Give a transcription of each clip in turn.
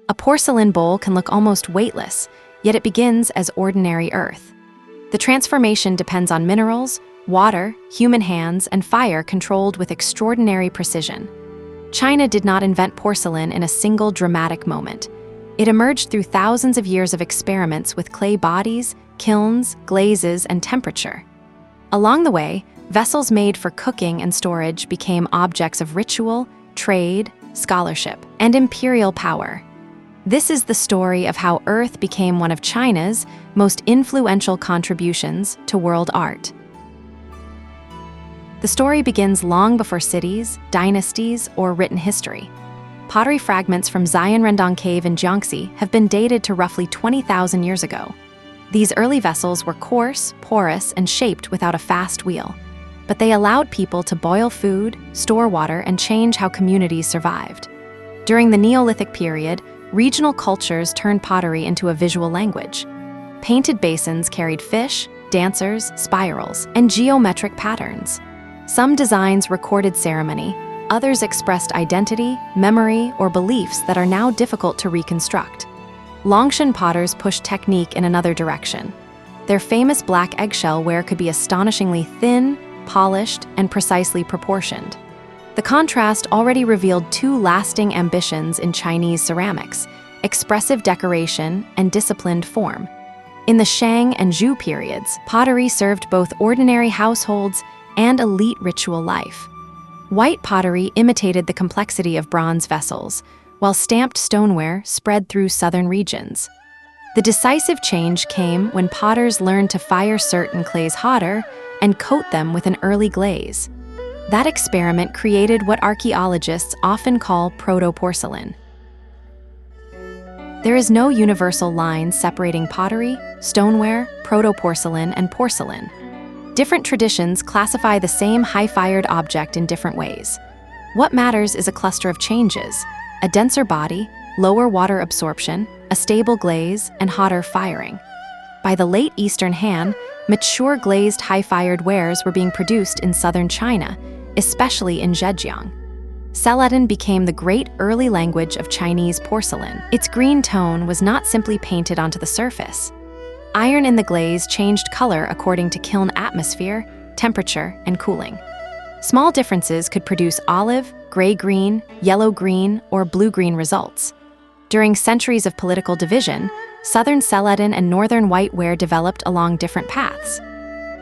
A porcelain bowl can look almost weightless, yet it begins as ordinary earth. The transformation depends on minerals, water, human hands, and fire controlled with extraordinary precision. China did not invent porcelain in a single dramatic moment. It emerged through thousands of years of experiments with clay bodies, kilns, glazes, and temperature. Along the way, vessels made for cooking and storage became objects of ritual, trade, scholarship, and imperial power. This is the story of how earth became one of China's most influential contributions to world art. The story begins long before cities, dynasties, or written history. Pottery fragments from Xian Rendang Cave in Jiangxi have been dated to roughly 20,000 years ago. These early vessels were coarse, porous, and shaped without a fast wheel, but they allowed people to boil food, store water, and change how communities survived. During the Neolithic period, regional cultures turned pottery into a visual language. Painted basins carried fish, dancers, spirals, and geometric patterns. Some designs recorded ceremony, others expressed identity, memory, or beliefs that are now difficult to reconstruct. Longshan potters pushed technique in another direction. Their famous black eggshell ware could be astonishingly thin, polished, and precisely proportioned. The contrast already revealed two lasting ambitions in Chinese ceramics: expressive decoration and disciplined form. In the Shang and Zhou periods, pottery served both ordinary households and elite ritual life. White pottery imitated the complexity of bronze vessels, while stamped stoneware spread through southern regions. The decisive change came when potters learned to fire certain clays hotter and coat them with an early glaze. That experiment created what archaeologists often call proto-porcelain. There is no universal line separating pottery, stoneware, proto-porcelain, and porcelain. Different traditions classify the same high-fired object in different ways. What matters is a cluster of changes: a denser body, lower water absorption, a stable glaze, and hotter firing. By the late Eastern Han, mature glazed high-fired wares were being produced in southern China, especially in Zhejiang. Celadon became the great early language of Chinese porcelain. Its green tone was not simply painted onto the surface. Iron in the glaze changed color according to kiln atmosphere, temperature, and cooling. Small differences could produce olive, gray-green, yellow-green, or blue-green results. During centuries of political division, southern celadon and northern whiteware developed along different paths.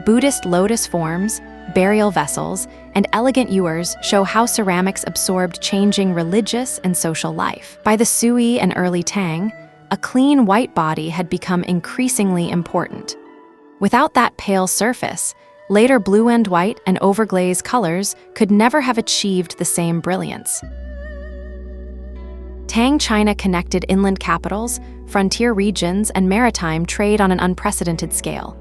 Buddhist lotus forms, burial vessels, and elegant ewers show how ceramics absorbed changing religious and social life. By the Sui and early Tang, a clean white body had become increasingly important. Without that pale surface, later blue and white and overglaze colors could never have achieved the same brilliance. Tang China connected inland capitals, frontier regions, and maritime trade on an unprecedented scale.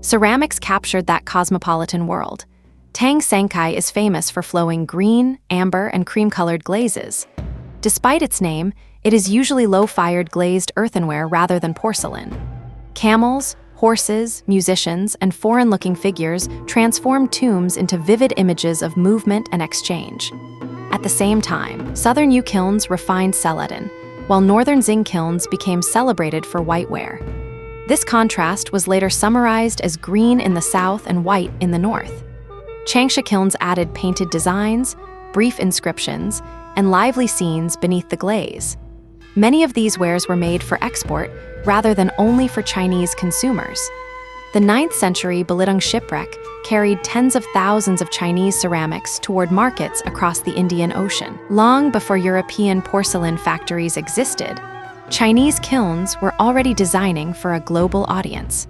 Ceramics captured that cosmopolitan world. Tang sancai is famous for flowing green, amber, and cream-colored glazes. Despite its name, it is usually low-fired glazed earthenware rather than porcelain. Camels, horses, musicians, and foreign-looking figures transformed tombs into vivid images of movement and exchange. At the same time, southern Yu kilns refined celadon, while northern Qing kilns became celebrated for whiteware. This contrast was later summarized as green in the south and white in the north. Changsha kilns added painted designs, brief inscriptions, and lively scenes beneath the glaze. Many of these wares were made for export rather than only for Chinese consumers. The 9th century Belitung shipwreck carried tens of thousands of Chinese ceramics toward markets across the Indian Ocean. Long before European porcelain factories existed, Chinese kilns were already designing for a global audience.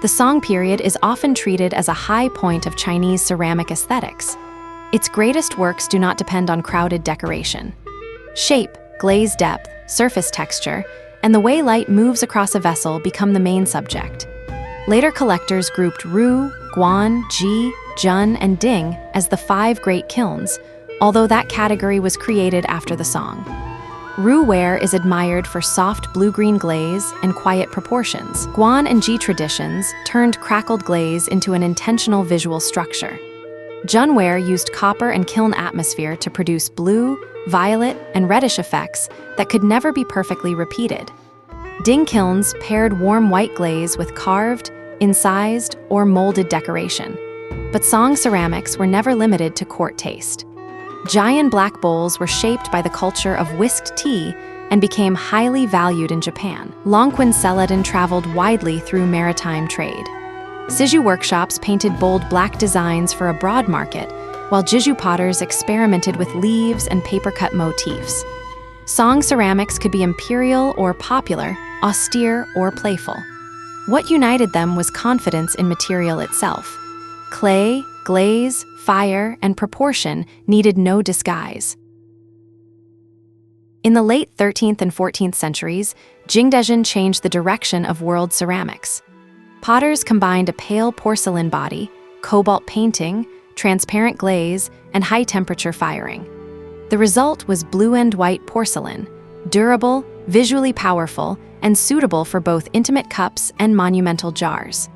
The Song period is often treated as a high point of Chinese ceramic aesthetics. Its greatest works do not depend on crowded decoration. Shape, glaze depth, surface texture, and the way light moves across a vessel become the main subject. Later collectors grouped Ru, Guan, Ji, Jun, and Ding as the 5 great kilns, although that category was created after the Song. Ru ware is admired for soft blue-green glaze and quiet proportions. Guan and Ji traditions turned crackled glaze into an intentional visual structure. Junware used copper and kiln atmosphere to produce blue, violet, and reddish effects that could never be perfectly repeated. Ding kilns paired warm white glaze with carved, incised, or molded decoration. But Song ceramics were never limited to court taste. Giant black bowls were shaped by the culture of whisked tea and became highly valued in Japan. Longquin celadon traveled widely through maritime trade. Siju workshops painted bold black designs for a broad market, while Jeju potters experimented with leaves and paper-cut motifs. Song ceramics could be imperial or popular, austere or playful. What united them was confidence in material itself. Clay, glaze, fire, and proportion needed no disguise. In the late 13th and 14th centuries, Jingdezhen changed the direction of world ceramics. Potters combined a pale porcelain body, cobalt painting, transparent glaze, and high-temperature firing. The result was blue and white porcelain, durable, visually powerful, and suitable for both intimate cups and monumental jars.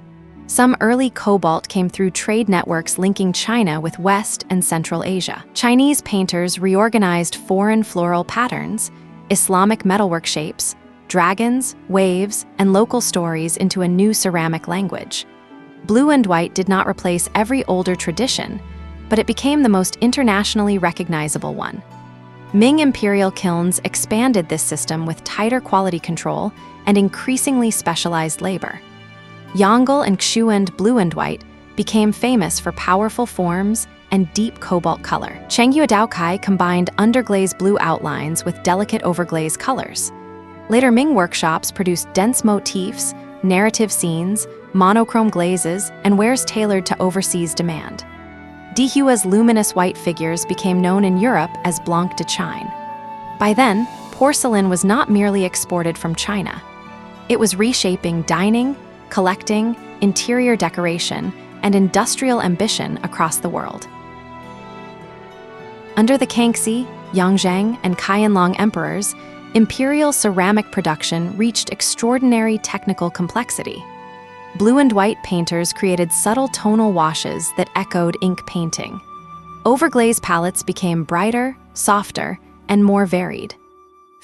Some early cobalt came through trade networks linking China with West and Central Asia. Chinese painters reorganized foreign floral patterns, Islamic metalwork shapes, dragons, waves, and local stories into a new ceramic language. Blue and white did not replace every older tradition, but it became the most internationally recognizable one. Ming imperial kilns expanded this system with tighter quality control and increasingly specialized labor. Yongle and Xuand blue and white became famous for powerful forms and deep cobalt color. Chengyue Daokai combined underglaze blue outlines with delicate overglaze colors. Later Ming workshops produced dense motifs, narrative scenes, monochrome glazes, and wares tailored to overseas demand. Dihua's luminous white figures became known in Europe as blanc de chine. By then, porcelain was not merely exported from China. It was reshaping dining, collecting, interior decoration, and industrial ambition across the world. Under the Kangxi, Yongzheng, and Qianlong emperors, imperial ceramic production reached extraordinary technical complexity. Blue and white painters created subtle tonal washes that echoed ink painting. Overglaze palettes became brighter, softer, and more varied.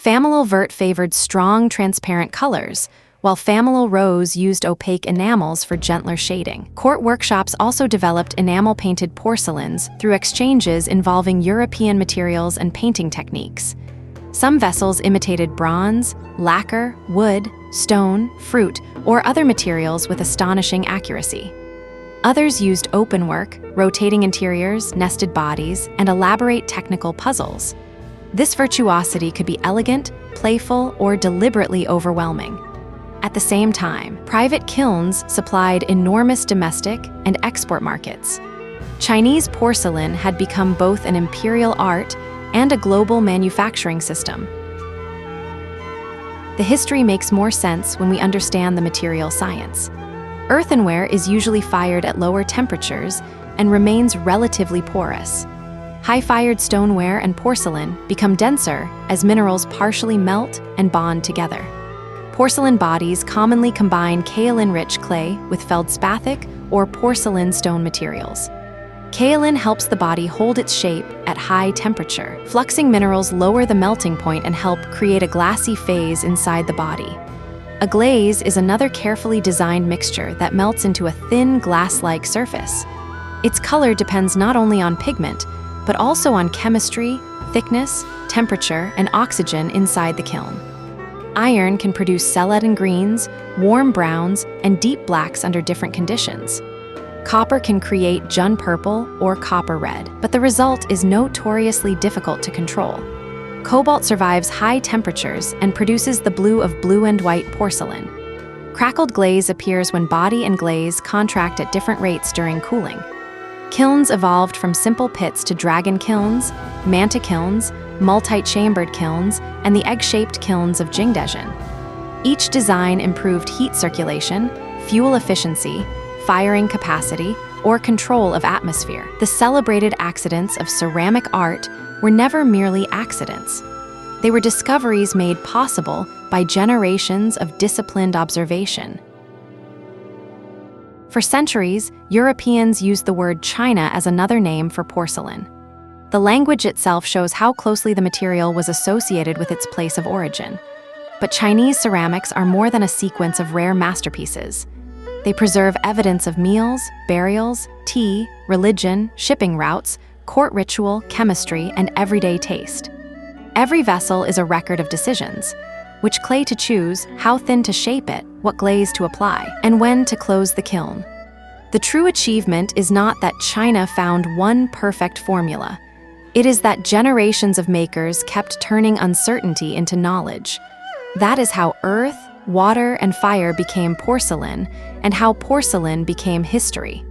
Familal vert favored strong, transparent colors, while familal rose used opaque enamels for gentler shading. Court workshops also developed enamel-painted porcelains through exchanges involving European materials and painting techniques. Some vessels imitated bronze, lacquer, wood, stone, fruit, or other materials with astonishing accuracy. Others used openwork, rotating interiors, nested bodies, and elaborate technical puzzles. This virtuosity could be elegant, playful, or deliberately overwhelming. At the same time, private kilns supplied enormous domestic and export markets. Chinese porcelain had become both an imperial art and a global manufacturing system. The history makes more sense when we understand the material science. Earthenware is usually fired at lower temperatures and remains relatively porous. High-fired stoneware and porcelain become denser as minerals partially melt and bond together. Porcelain bodies commonly combine kaolin-rich clay with feldspathic or porcelain stone materials. Kaolin helps the body hold its shape at high temperature. Fluxing minerals lower the melting point and help create a glassy phase inside the body. A glaze is another carefully designed mixture that melts into a thin glass-like surface. Its color depends not only on pigment, but also on chemistry, thickness, temperature, and oxygen inside the kiln. Iron can produce celadon greens, warm browns, and deep blacks under different conditions. Copper can create jun purple or copper red, but the result is notoriously difficult to control. Cobalt survives high temperatures and produces the blue of blue and white porcelain. Crackled glaze appears when body and glaze contract at different rates during cooling. Kilns evolved from simple pits to dragon kilns, manta kilns, multi-chambered kilns, and the egg-shaped kilns of Jingdezhen. Each design improved heat circulation, fuel efficiency, firing capacity, or control of atmosphere. The celebrated accidents of ceramic art were never merely accidents. They were discoveries made possible by generations of disciplined observation. For centuries, Europeans used the word China as another name for porcelain. The language itself shows how closely the material was associated with its place of origin. But Chinese ceramics are more than a sequence of rare masterpieces. They preserve evidence of meals, burials, tea, religion, shipping routes, court ritual, chemistry, and everyday taste. Every vessel is a record of decisions: which clay to choose, how thin to shape it, what glaze to apply, and when to close the kiln. The true achievement is not that China found one perfect formula. It is that generations of makers kept turning uncertainty into knowledge. That is how earth, water, and fire became porcelain, and how porcelain became history.